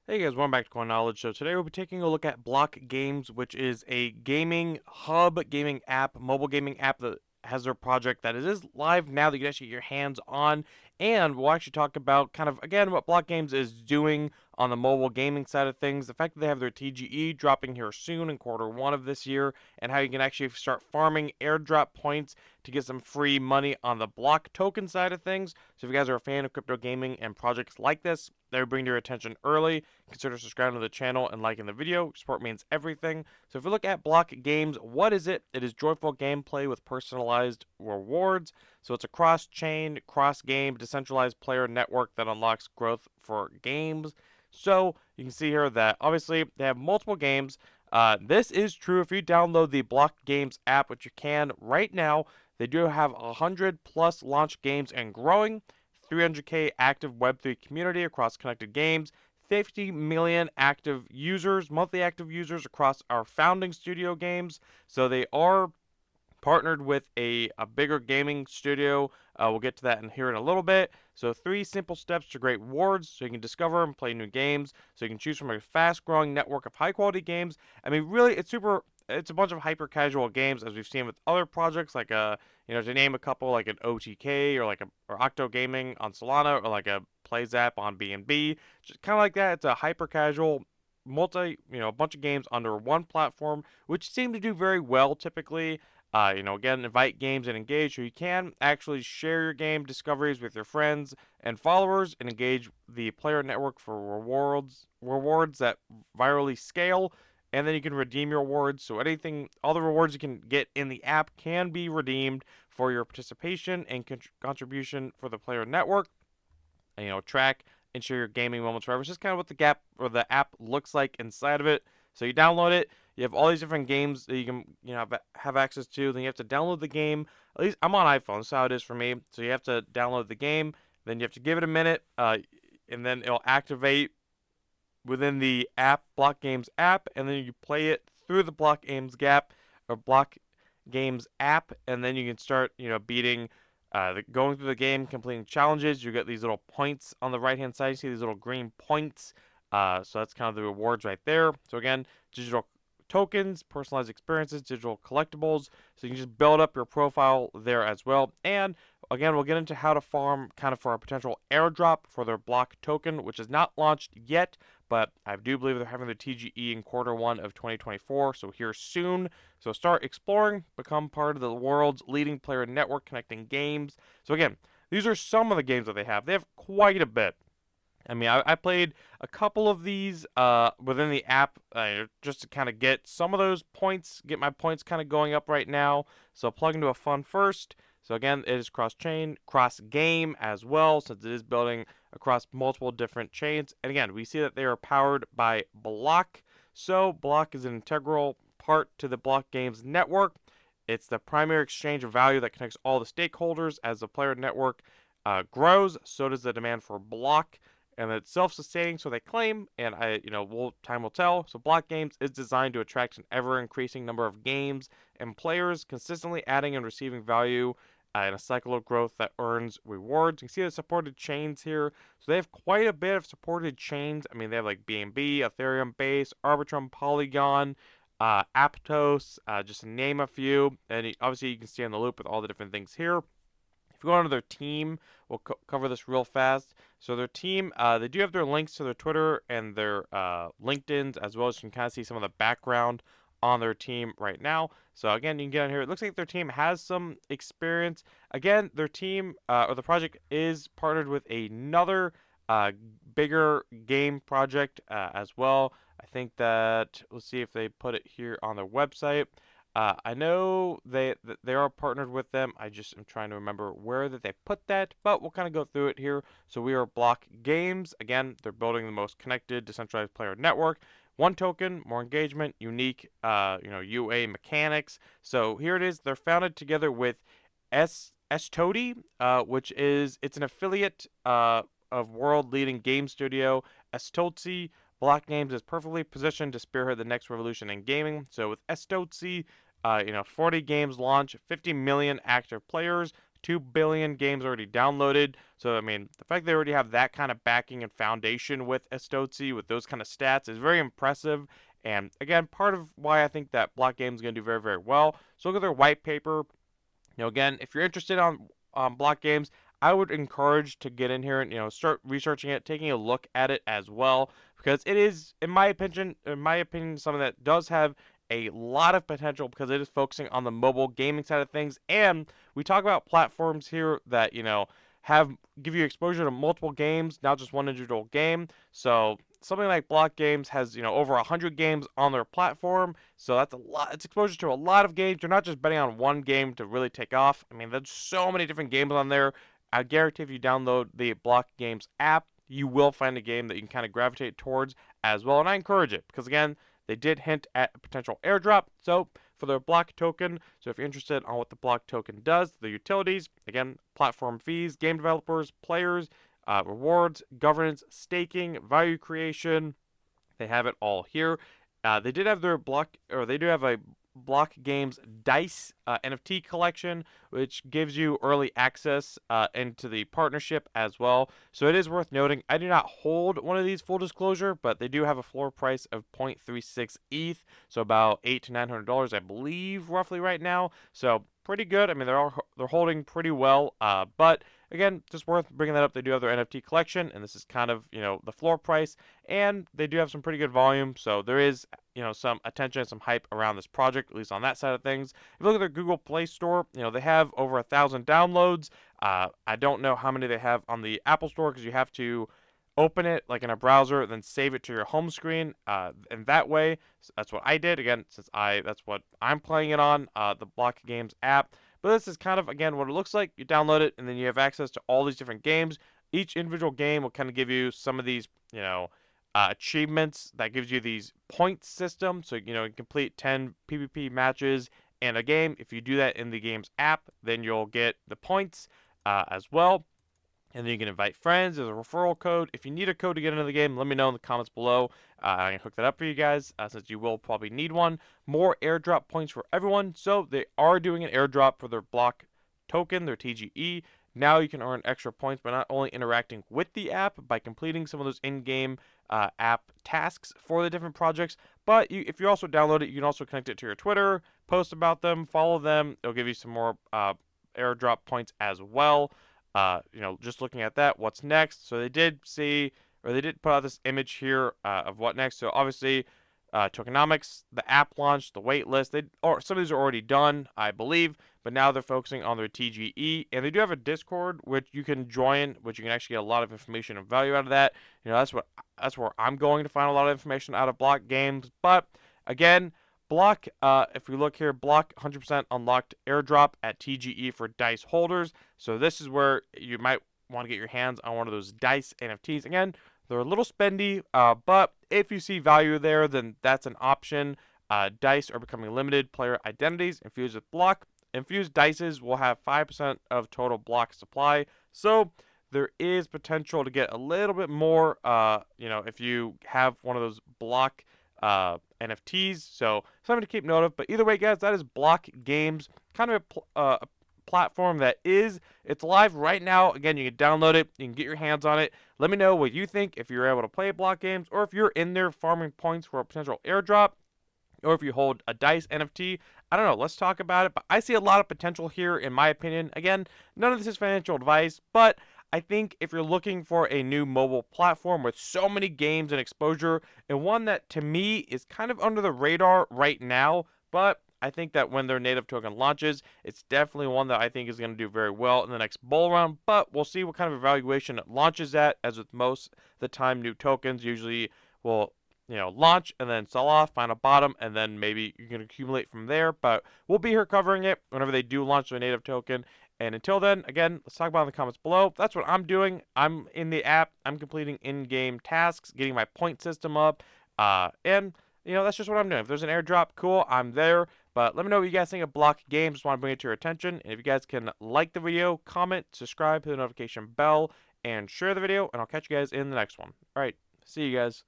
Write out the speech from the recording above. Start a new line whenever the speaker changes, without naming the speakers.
Hey guys, welcome back to Coin Knowledge. So today we'll be taking a look at Block Games, which is a gaming hub, gaming app, mobile gaming app that has their project that it is live now that you can actually get your hands on. And we'll actually talk about kind of again what Block Games is doing on the mobile gaming side of things, the fact that they have their TGE dropping here soon in quarter 1 of this year, and how you can actually start farming airdrop points to get some free money on the Block token side of things. So if you guys are a fan of crypto gaming and projects like this, they bring to your attention early. Consider subscribing to the channel and liking the video. Support means everything. So if we look at Block Games, what is it? It is joyful gameplay with personalized rewards. So it's a cross-chain, cross-game, decentralized player network that unlocks growth for games. So you can see here that obviously they have multiple games. This is true if you download the Block Games app, which you can right now. They do have 100 plus launch games and growing. 300K active Web3 community across connected games, 50 million active users, monthly active users across our founding studio games. So they are partnered with a bigger gaming studio. We'll get to that in here in a little bit. So 3 simple steps to great rewards so you can discover and play new games. So you can choose from a fast-growing network of high-quality games. I mean, really, it's a bunch of hyper-casual games as we've seen with other projects like to name a couple like an OTK or Octo Gaming on Solana or like a PlayZap on BNB. Just kind of like that. It's a hyper-casual a bunch of games under one platform, which seem to do very well typically. Again, invite games and engage. So you can actually share your game discoveries with your friends and followers and engage the player network for rewards that virally scale. And then you can redeem your rewards. So all the rewards you can get in the app can be redeemed for your participation and contribution for the player network. And, track and share your gaming moments forever. It's just kind of what the app looks like inside of it. So you download it. You have all these different games that you can have access to. Then you have to download the game. At least I'm on iPhone. That's how it is for me. So you have to download the game. Then you have to give it a minute, and then it'll activate within the Block Games app, and then you play it through the Block Games app, and then you can start beating going through the game, completing challenges. You get these little points on the right hand side. You see these little green points. So that's kind of the rewards right there. So again, digital tokens, personalized experiences, digital collectibles. So you can just build up your profile there as well. And again, we'll get into how to farm kind of for a potential airdrop for their Block token, which is not launched yet, but I do believe they're having the TGE in quarter 1 of 2024. So here soon. So start exploring, become part of the world's leading player network connecting games. So again, these are some of the games that they have. They have quite a bit. I mean, I played a couple of these within the app just to kind of get some of those points, get my points kind of going up right now. So plug into a fund first. So again, it is cross-chain, cross-game as well, since it is building across multiple different chains. And again, we see that they are powered by Block. So Block is an integral part to the Block Games network. It's the primary exchange of value that connects all the stakeholders. As the player network grows, so does the demand for Block, and it's self-sustaining, so they claim, and time will tell. So Block Games is designed to attract an ever-increasing number of games and players, consistently adding and receiving value in a cycle of growth that earns rewards. You can see the supported chains here. So they have quite a bit of supported chains. I mean, they have like BNB, Ethereum Base, Arbitrum, Polygon, Aptos, just to name a few. And obviously you can stay in the loop with all the different things here. If you go onto their team, we'll cover this real fast. So their team, they do have their links to their Twitter and their LinkedIn's, as well as you can kind of see some of the background on their team right now. So again, you can get on here. It looks like their team has some experience. Again, their team or the project is partnered with another bigger game project as well. I think that let's see if they put it here on their website. I know they are partnered with them. I'm trying to remember where that they put that, but we'll kind of go through it here. So we are Block Games. Again, they're building the most connected, decentralized player network. One token, more engagement, unique, UA mechanics. So here it is. They're founded together with Estoti, it's an affiliate of world-leading game studio Estoti. Block Games is perfectly positioned to spearhead the next revolution in gaming. So with Estotsi, 40 games launch, 50 million active players, 2 billion games already downloaded. So, I mean, the fact they already have that kind of backing and foundation with Estozi, with those kind of stats, is very impressive. And again, part of why I think that Block Games is going to do very, very well. So look at their white paper. Again, if you're interested on block games, I would encourage to get in here and start researching it, taking a look at it as well, because it is, in my opinion, something that does have a lot of potential because it is focusing on the mobile gaming side of things. And we talk about platforms here that have give you exposure to multiple games, not just one individual game. So something like Block Games has over 100 games on their platform, so that's a lot. It's exposure to a lot of games. You're not just betting on one game to really take off. I mean, there's so many different games on there. I guarantee if you download the Block Games app, you will find a game that you can kind of gravitate towards as well. And I encourage it because, again, they did hint at a potential airdrop. So for their block token, so if you're interested on what the block token does, the utilities, again, platform fees, game developers, players, rewards, governance, staking, value creation. They have it all here. They did have their they do have a Block Games Dice NFT collection, which gives you early access into the partnership as well. So it is worth noting, I do not hold one of these, full disclosure, but they do have a floor price of 0.36 ETH, so about $800 to $900, I believe, roughly right now. So pretty good. I mean, they're holding pretty well, but again, just worth bringing that up. They do have their NFT collection, and this is kind of the floor price, and they do have some pretty good volume. So there is some attention and some hype around this project, at least on that side of things. If you look at their Google Play Store, they have over 1,000 downloads. I don't know how many they have on the Apple Store because you have to open it like in a browser, then save it to your home screen, and that way, that's what I did. Again, since that's what I'm playing it on, the Block Games app. But this is kind of, again, what it looks like. You download it, and then you have access to all these different games. Each individual game will kind of give you some of these, achievements that gives you these points system. So, you complete 10 PvP matches in a game. If you do that in the game's app, then you'll get the points as well. And then you can invite friends. There's a referral code. If you need a code to get into the game, let me know in the comments below. I can hook that up for you guys, since you will probably need one. More airdrop points for everyone. So they are doing an airdrop for their block token, their TGE. Now you can earn extra points by not only interacting with the app, by completing some of those in-game app tasks for the different projects, but if you also download it, you can also connect it to your Twitter, post about them, follow them. It'll give you some more airdrop points as well. Just looking at that, what's next? So they did put out this image here of what next. So obviously, tokenomics, the app launch, the wait list. Some of these are already done, I believe, but now they're focusing on their TGE, and they do have a Discord which you can join, which you can actually get a lot of information and value out of that. That's where I'm going to find a lot of information out of Block Games. But again, Block, if we look here, Block 100% unlocked airdrop at TGE for DICE holders. So this is where you might want to get your hands on one of those DICE NFTs. Again, they're a little spendy, but if you see value there, then that's an option. DICE are becoming limited player identities infused with Block. Infused DICEs will have 5% of total Block supply. So there is potential to get a little bit more, if you have one of those Block NFTs. So something to keep note of. But either way, guys, that is Block Games, kind of a platform it's live right now. Again, you can download it, you can get your hands on it. Let me know what you think, if you're able to play Block Games, or if you're in there farming points for a potential airdrop, or if you hold a DICE NFT. I don't know, let's talk about it. But I see a lot of potential here, in my opinion. Again, none of this is financial advice, but I think if you're looking for a new mobile platform with so many games and exposure, and one that to me is kind of under the radar right now, but I think that when their native token launches, it's definitely one that I think is going to do very well in the next bull run. But we'll see what kind of evaluation it launches at. As with most of the time, new tokens usually will launch and then sell off, find a bottom, and then maybe you can accumulate from there. But we'll be here covering it whenever they do launch their native token. And until then, again, let's talk about it in the comments below. That's what I'm doing. I'm in the app. I'm completing in-game tasks, getting my point system up, and that's just what I'm doing. If there's an airdrop, cool, I'm there. But let me know what you guys think of Block Games. Just want to bring it to your attention. And if you guys can like the video, comment, subscribe, hit the notification bell, and share the video. And I'll catch you guys in the next one. All right, see you guys.